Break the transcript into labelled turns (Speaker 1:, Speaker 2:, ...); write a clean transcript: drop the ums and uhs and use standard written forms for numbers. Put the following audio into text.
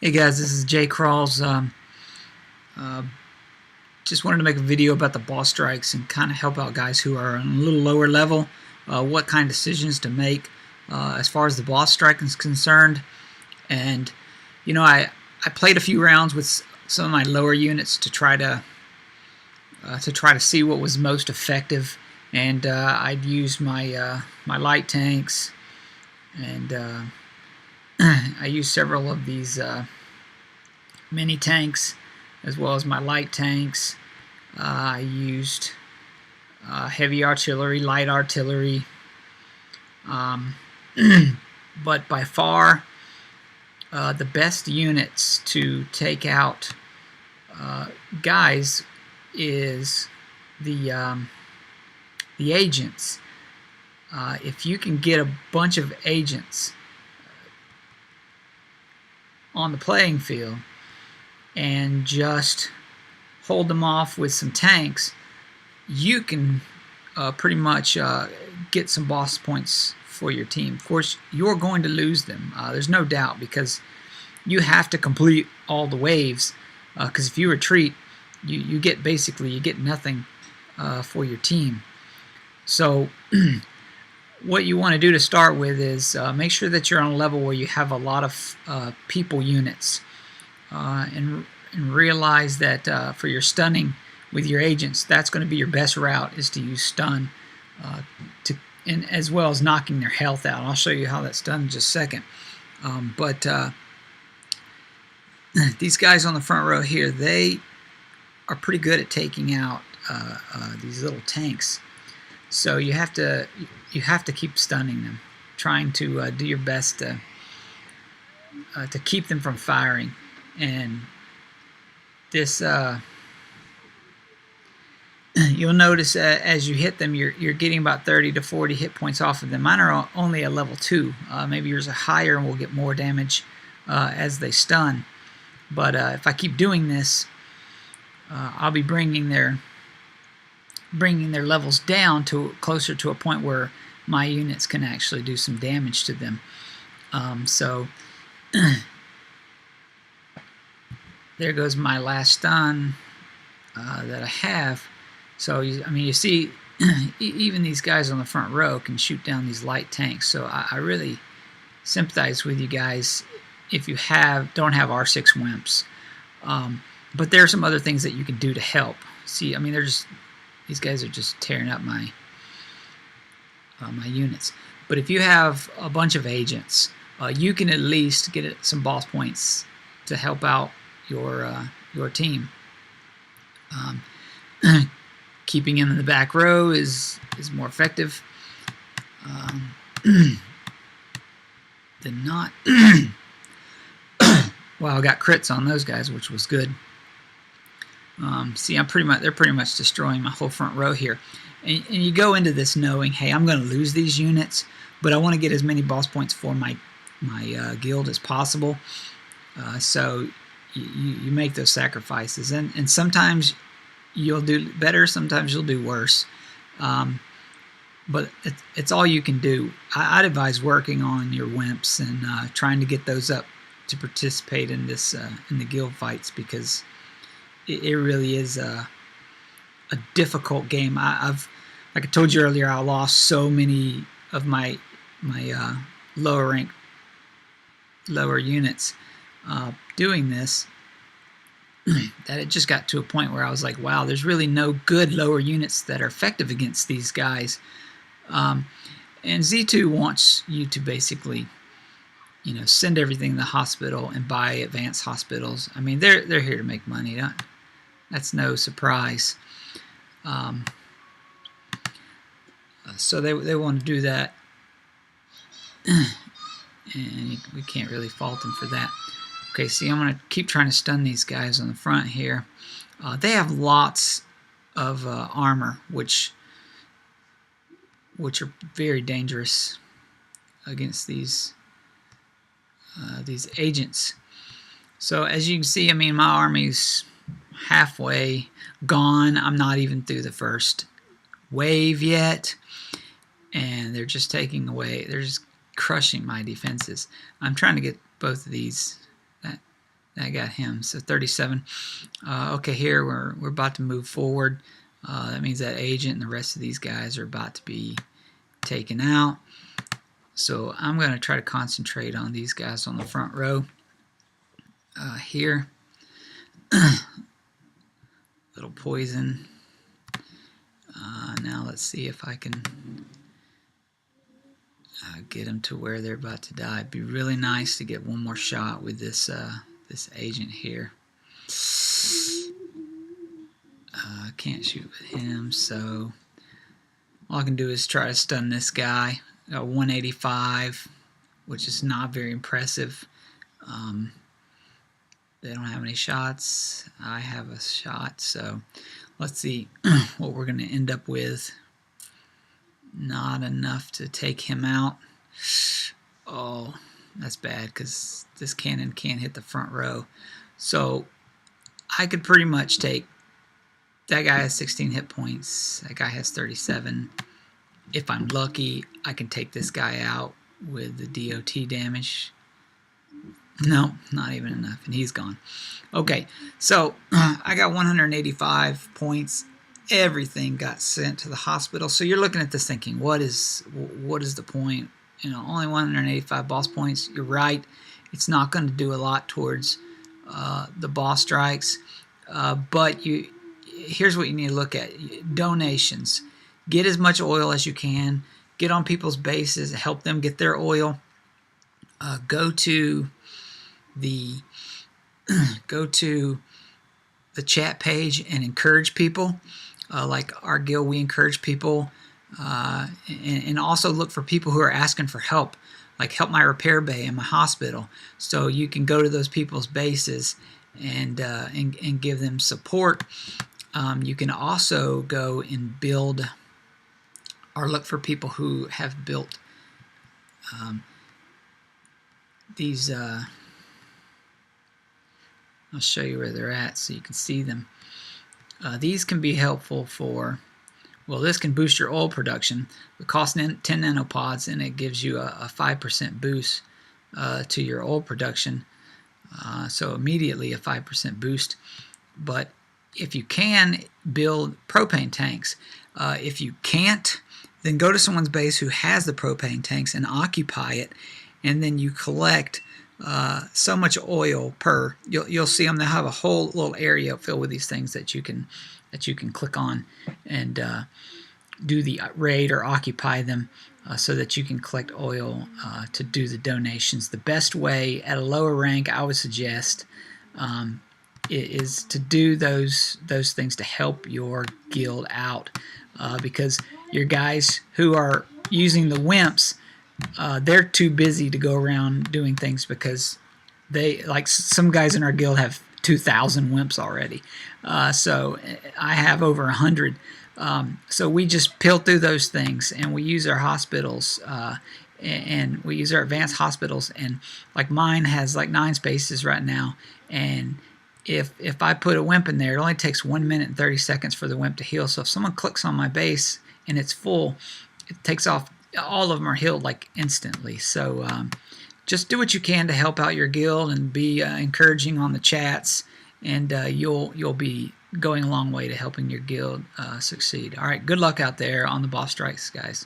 Speaker 1: Hey guys, this is Jay Crawls. Uh, just wanted to make a video about the boss strikes and kind of help out guys who are on a little lower level, what kind of decisions to make as far as the boss strike is concerned. And I played a few rounds with some of my lower units to try to see what was most effective. And I'd use my light tanks, and I used several of these mini tanks as well as my light tanks. I used heavy artillery, light artillery, um, but by far the best units to take out guys is the agents. If you can get a bunch of agents on the playing field and just hold them off with some tanks, you can pretty much get some boss points for your team. Of course, you're going to lose them. There's no doubt, because you have to complete all the waves. Because if you retreat, you get nothing for your team. So what you want to do to start with is make sure that you're on a level where you have a lot of people units, and realize that for your stunning with your agents, that's going to be your best route, is to use stun, and as well as knocking their health out. I'll show you how that's done in just a second. But these guys on the front row here, they are pretty good at taking out these little tanks. So you have to keep stunning them, trying to do your best to keep them from firing. And this you'll notice as you hit them, you're getting about 30 to 40 hit points off of them. Mine are only a level 2. Maybe yours are higher and will get more damage as they stun. But if I keep doing this, I'll be bringing their levels down to closer to a point where my units can actually do some damage to them. So there goes my last stun that I have. So you see, even these guys on the front row can shoot down these light tanks. So I really sympathize with you guys if you don't have R6 wimps. But there are some other things that you can do to help. See, these guys are just tearing up my my units. But if you have a bunch of agents, you can at least get some boss points to help out your team. Keeping him in the back row is more effective than not. Well, I got crits on those guys, which was good. See, they're pretty much destroying my whole front row here. And you go into this knowing, hey, I'm going to lose these units, but I want to get as many boss points for my guild as possible. So you make those sacrifices, and sometimes you'll do better, sometimes you'll do worse. But it's all you can do. I'd advise working on your wimps and trying to get those up to participate in this in the guild fights, because it really is a difficult game. Like I told you earlier, I lost so many of my lower units doing this that it just got to a point where I was like, wow, there's really no good lower units that are effective against these guys. And Z2 wants you to basically, send everything to the hospital and buy advanced hospitals. They're here to make money. That's no surprise. So they want to do that, and we can't really fault them for that. Okay, see, I'm going to keep trying to stun these guys on the front here. They have lots of armor, which are very dangerous against these agents. So as you can see, my army's halfway gone. I'm not even through the first wave yet, and they're just taking away. They're just crushing my defenses. I'm trying to get both of these. that got him. So 37. Okay, here we're about to move forward. That means that agent and the rest of these guys are about to be taken out. So I'm going to try to concentrate on these guys on the front row here. Little poison. Now let's see if I can get them to where they're about to die. It'd be really nice to get one more shot with this this agent here. I can't shoot with him, so all I can do is try to stun this guy. 185, which is not very impressive. They don't have any shots. I have a shot, so let's see what we're going to end up with. Not enough to take him out. Oh, that's bad because this cannon can't hit the front row. So I could pretty much take, that guy has 16 hit points. That guy has 37. If I'm lucky, I can take this guy out with the DOT damage. No, not even enough, and he's gone. Okay, so I got 185 points. Everything got sent to the hospital. So you're looking at this thinking, what is the point? You know, only 185 boss points. You're right. It's not going to do a lot towards the boss strikes. But here's what you need to look at: donations. Get as much oil as you can. Get on people's bases. Help them get their oil. Go to the chat page and encourage people. Like our guild, we encourage people, and also look for people who are asking for help, like help my repair bay in my hospital. So you can go to those people's bases and give them support. You can also go and build, or look for people who have built these. I'll show you where they're at so you can see them. These can be helpful for, well, this can boost your oil production. It costs 10 nanopods, and it gives you a 5% boost to your oil production. So immediately a 5% boost. But if you can, build propane tanks. If you can't, then go to someone's base who has the propane tanks and occupy it, and then you collect so much oil per. You'll see them. They'll have a whole little area filled with these things that you can click on and do the raid or occupy them, so that you can collect oil to do the donations. The best way at a lower rank, I would suggest, is to do those things to help your guild out, because your guys who are using the wimps, they're too busy to go around doing things, because they, like some guys in our guild have 2,000 wimps already. So I have over 100. So we just peel through those things, and we use our hospitals, and we use our advanced hospitals. And like mine has like 9 spaces right now, and if I put a wimp in there, it only takes 1 minute and 30 seconds for the wimp to heal. So if someone clicks on my base and it's full, it takes off. All of them are healed like instantly. So just do what you can to help out your guild, and be encouraging on the chats, and you'll be going a long way to helping your guild succeed. All right, good luck out there on the boss strikes, guys.